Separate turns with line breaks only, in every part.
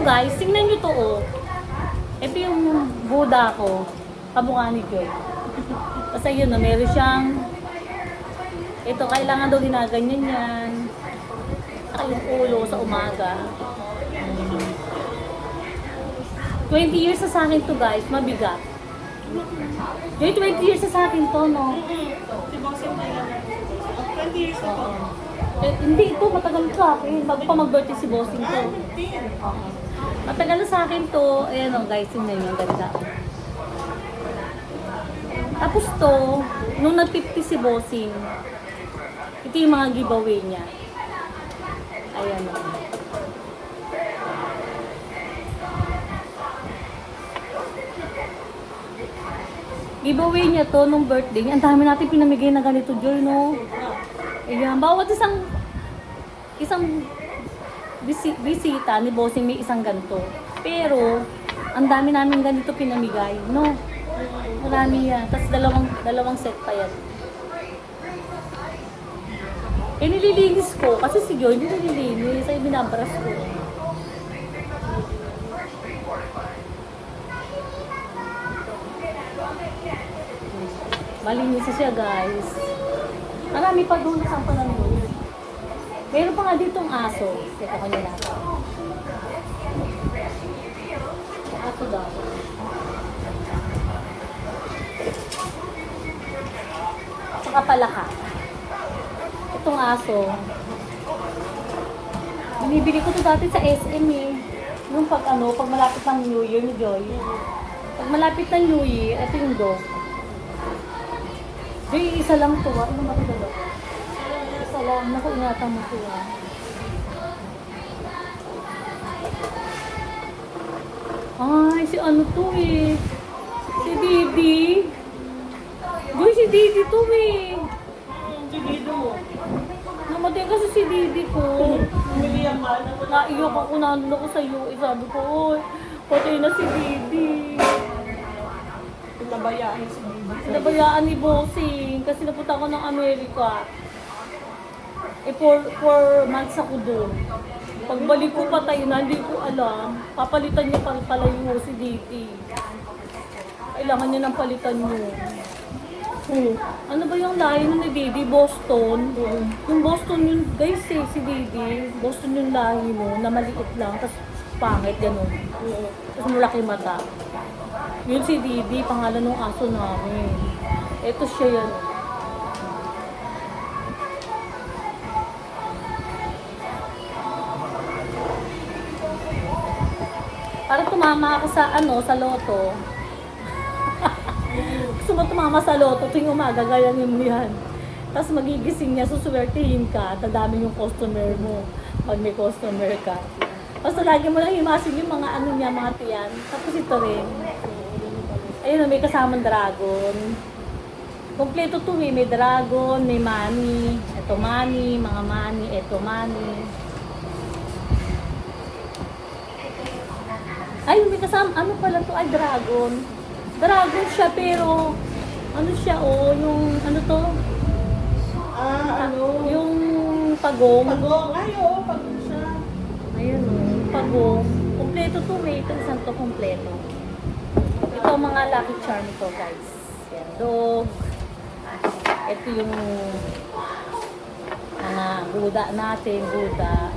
guys, tingnan nyo to oh. Ito yung Buddha ko. Kamukha ni Joy. Kasi yun na, meron siyang ito, kailangan daw ginaganyan yan. Saka yung ulo sa umaga. 20 years na sa akin to guys, mabigat. Joy, 20 years na sa akin to, no?
Si Bossing na yan. 20 years na to.
Hindi, ito matagal sa akin. Bago pa mag-birthday si Bossing to. Matagal na sa akin to. Ayan o guys, yun na yun. Ang ganda. Tapos to, nung nag-50 si Bossing, ito yung mga giveaway niya. Ayan o. Giveaway niya to nung birthday niya. Ang dami natin pinamigay na ganito, Joy, no? Ayan, bawat isang bisita ni Bossing may isang ganito. Pero, ang dami namin ganito pinamigay, no? Marami yan. Tapos dalawang set pa yan. Eh, nililinis ko. Kasi si Joy, hindi nililinis. Ay, binabras ko. Malinis siya, guys. Marami pa doon sa palang doon. Meron pa nga ditong aso. Teka ko nila. Aso daw. Saka palaka. Itong aso. Binibili ko to dati sa SM eh. Yung pag malapit ng New Year ni Joy. Pag malapit ng New Year, ito yung dog. Joy, isa lang to. Ano ba ito dalawa? Isa lang. Naku, ingatan mo to. Ay, si ano to eh. Si Didi. Joy, si Didi to eh.
Si Dido mo.
Namatay kasi si Didi ko.
Bumili ang mahal na wala.
Naiyak ako, nandun ako sa iyo. Sabi ko, oy, patay na si Didi.
Pinabayaan si Dido.
Nabayaan ni Bossing kasi napunta ako ng Amerika. Eh, 4 months ako doon. Pagbalik ko patay na, hindi ko alam. Papalitan niya pala yung si Didi. Kailangan niya ng palitan niyo. Ano ba yung lahi nun ni Didi? Boston. Yung Boston yun, guys eh, si Didi. Boston yung lahi mo, na maliit lang, tapos pangit, gano'n. Tapos malaki mata. Yun si Didi, pangalan ng aso namin. Ito siya yan. Parang tumama ako sa loto. Gusto mo tumama sa loto, tuwing umaga, gayanin mo yan. Tapos magigising niya, suswertihin ka, dadami yung customer mo pag may customer ka. Basta lagi mo lang himasin yung mga ano niya, mga tiyan. Tapos ito rin. Ayun, may kasamang dragon. Kompleto to eh. May dragon, may money. Ito money, mga money, ito money. Ay, may kasama, ano pala to? Ay, dragon. Dragon siya, pero ano siya, oh, yung, ano to? Yung pagong.
Pagong. Ay, oo, pagong siya.
Ayun, oh, pagong. Kompleto to, eh. Ito, isang to kompleto. Ito ang mga lucky charm ito, guys. Yan, dog. Ito yung mga Buddha natin, Buddha.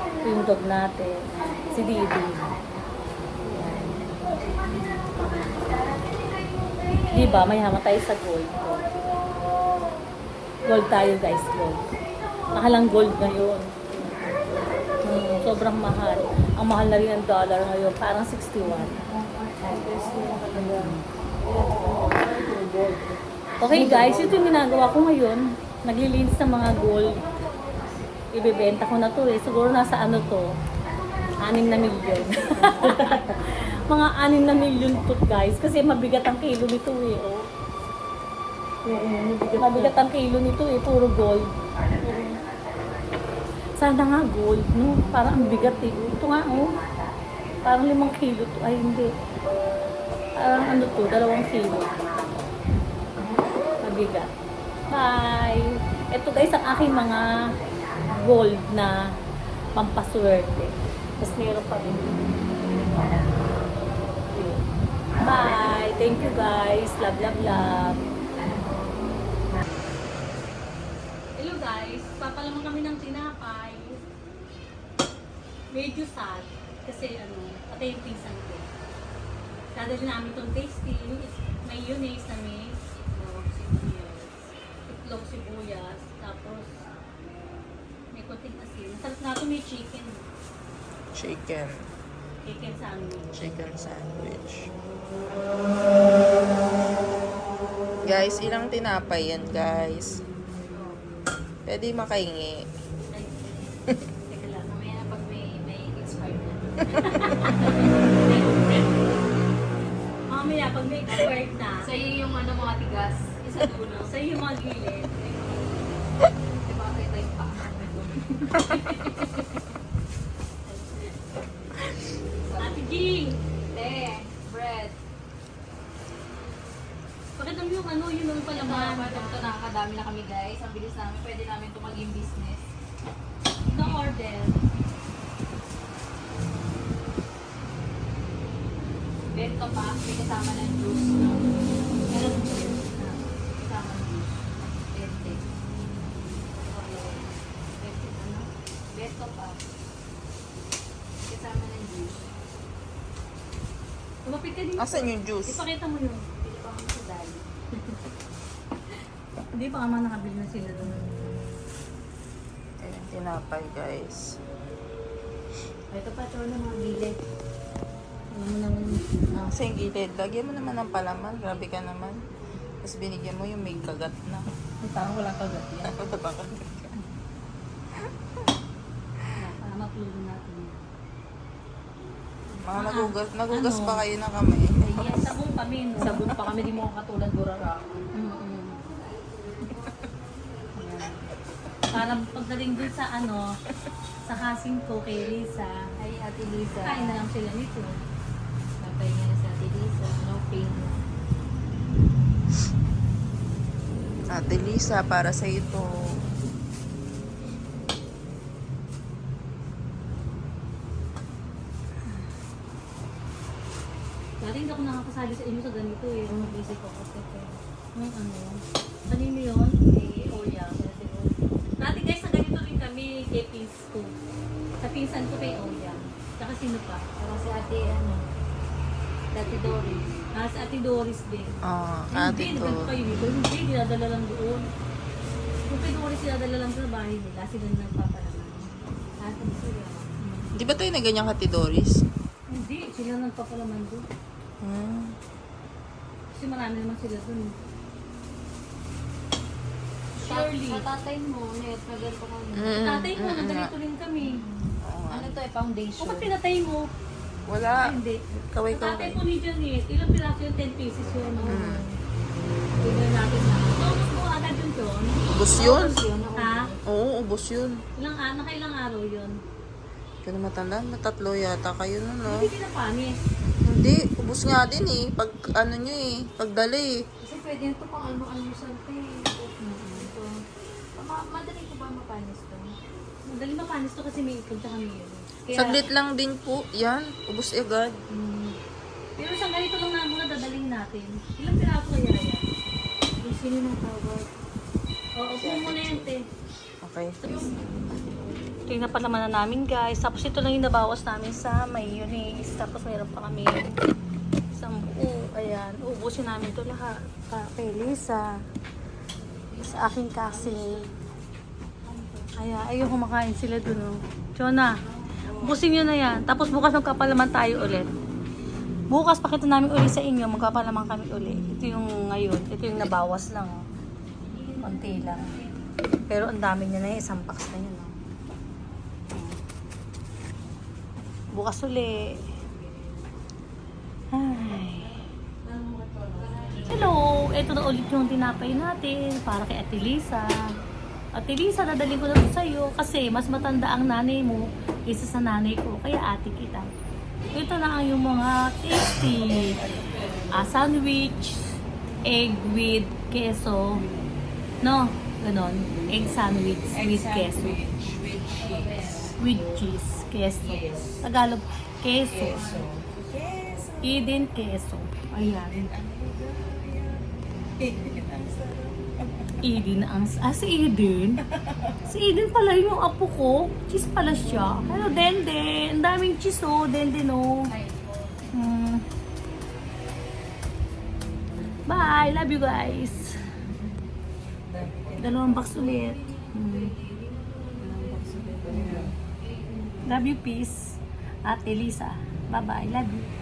Ito yung dog natin. Si Didi. Diba, may hama tayo sa gold. Gold tayo, guys, gold. Mahal ang gold ngayon. Sobrang mahal. Ang mahal na rin ang dollar ngayon, parang 61. Okay guys, ito yung ginagawa ko ngayon. Naglilinis ng mga gold. Ibebenta ko na to eh. Siguro nasa ano to, 6 na milyon. Mga 6 na milyon to guys. Kasi mabigat ang kilo nito eh. Oh. Mabigat ang kilo nito eh. Puro gold. Sana nga gold, no? Parang ang bigat eh. Ito nga oh. Parang 5 kilo to. Ay hindi. Parang ano to, 2 kilo. Mabigat. Bye! Ito guys ang aking mga gold na pampaswerte. Tapos meron pa rin. Bye! Thank you guys. Love, love, love. Hello guys. Papalaman kami ng tinapay. Medyo sad. Kasi patay yung pinsan ko. Dadali namin itong tasting. Mayonnaise na may itlog, sibuyas. Tapos may konting asin. Sarap na ito, may chicken.
Chicken.
Chicken sandwich.
Chicken sandwich. Guys, ilang tinapay yan, guys? Pwede makahingi.
Ay, teka lang.
Mamaya na pag may expired na.
Mamaya, pag may expired na,
Sa iyo yung ano mga tigas. Isa dulo.
sa iyo mga gilid.
Diba kayo tayo pa?
Ate Ging!
Te, bread.
Pakita mo yung yung palaman.
Ito nakakadami na kami guys. Ang bilis namin. Pwede namin ito maging business.
No order.
Bento pa. May kasama ng juice. Meron po yun. Kasama ng juice. Bente. Bente ano? Bento pa. Kasama ng juice.
Lumapit ka din.
Asan yung juice?
Ipakita mo yun.
Pili pa kami sa dali.
Hindi, baka man nakabili na sila doon.
Ayan, tinapay, guys.
Ito pa, ito na mga gilid.
Alam mo naman.
Sa yung gilid, lagyan mo naman ng palaman. Grabe ka naman. Tapos binigyan mo yung may kagat na.
Parang walang kagat yan.
Wala bang kagat ka?
Para maplulo natin.
Mga nagugas
ano?
pa kayo ng kamay.
Yes, sabong kami, no?
Sabon pa kami, di mo katulad burara.
Mm-mm. Ayan. Para pagdating dun sa sa kasing ko kay Lisa,
Ay, Ate Lisa.
kain na lang sila nito.
Napahinga na si Ate Lisa. No pain.
Ate Lisa, para sa ito.
Dati hindi ako nakakasali sa inyo sa ganito eh. Isip ko kasi kanino yun? Eh, Oya. Dati guys, sa ganito rin kami kay Pins ko. Sa pinsan ko kay Oya. Tsaka sino pa?
Para si Ate, Ate Doris.
Si Ate Doris din.
Ate
Hindi,
to.
nagganto kayo dito. Hindi, dinadala lang doon. Kung kay Doris, dinadala lang sa bahay nila. Sila na nagpapalaman.
Ate Sura.
Di ba tayo na ganyan ka, Ate Doris?
Hindi, sila nagpapalaman doon. Kasi marami naman sila doon. Shirley.
Sa tatay mo, net, naganto ka na.
Tatay ko, nandito rin kami.
Ano to, foundation?
O ba't pinatay mo?
Wala.
Hindi.
Kaway
Sa tatay
kaway.
ko ni Janet, ilang piraso yung 10 pieces yun. Bigyan natin na. So, ubus mo agad yun doon.
Ubus yun?
Ha?
Oo, ubus yun.
Nakailang araw yun.
Kaya matanda, matatlo yata kayo nun, no?
Hindi pinapanis.
Hindi, ubus nga din eh. Pag ano nyo eh, pagdala eh.
Kasi pwede ito pang ano-almusal pa eh. Ito. Madali ko ba mapanis to?
Madali mapanis to kasi may ipunta kami yun. Kaya,
Saglit lang din po, yan. Ubus agad.
Pero sa ganito lang na muna dadaling natin. Ilang piraso kaya yan?
Yung sino ng tawag?
Oo, kung muna yan, te.
Okay.
Tingnan pa naman na namin guys. Tapos ito lang yung nabawas namin sa mayonnaise. Tapos mayroon pa kami isang buo. Ayan. Ubusin namin ito lahat. Kay Lisa. Sa aking kasi. Ayan. Ayun, kumakain sila dun. Oh. Jonah, ubusin nyo na yan. Tapos bukas magkapalaman tayo ulit. Bukas pakita namin ulit sa inyo. Magkapalaman kami ulit. Ito yung ngayon. Ito yung nabawas lang. Oh. Konti lang. Pero ang dami nyo na yun. Isang box na yun. Oh. Bukas uli. Ay. Hello! Ito na ulit yung tinapay natin para kay Ate Lisa. Ate Lisa, dadalhin ko na ito sa'yo kasi mas matanda ang nanay mo kaysa sa nanay ko. Kaya ate kita. Ito na ang yung mga tasty sandwich, egg with queso. No, ganon. Egg sandwich with queso. With cheese. Queso.
Yes.
Tagalog, queso.
Queso.
Eden queso. Ayan. Eden ang... si Eden? Si Eden pala yung apo ko. Cheese pala siya. Hello, Denden. Ang daming cheese, oh. Denden, oh.
Ay,
Bye. Love you, guys. Dalawang box ulit. Love you, peace. Ate Lisa. Bye-bye. Love you.